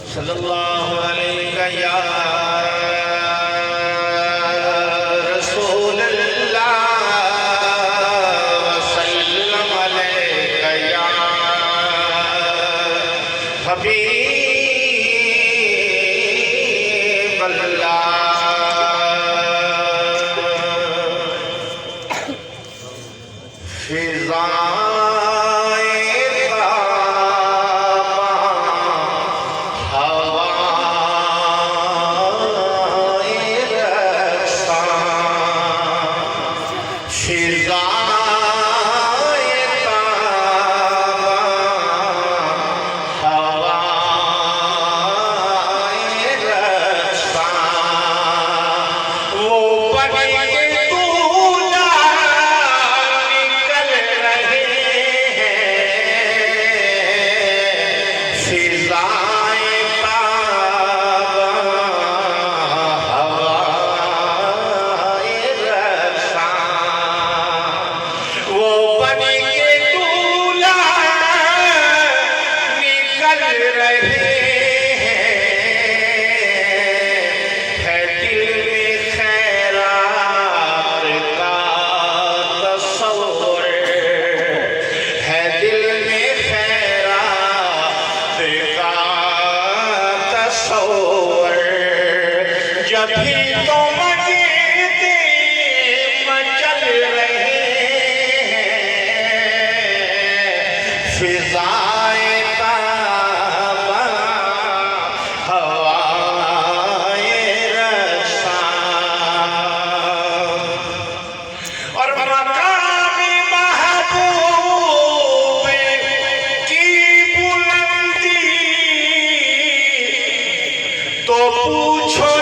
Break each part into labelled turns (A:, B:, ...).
A: صلی اللہ علیہ یا رسول اللہ وسلم علیہ یا حبیب اللہ جب بھی تو مجید مچل رہے ہیں فضائے تابہ ہوائے رساں اور مقام محبوب کی بلندی تو پوچھو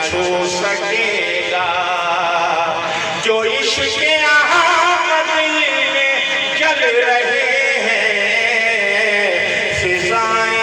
A: چھو سکے گا جو عشق احمد میں جل رہے ہیں فضائیں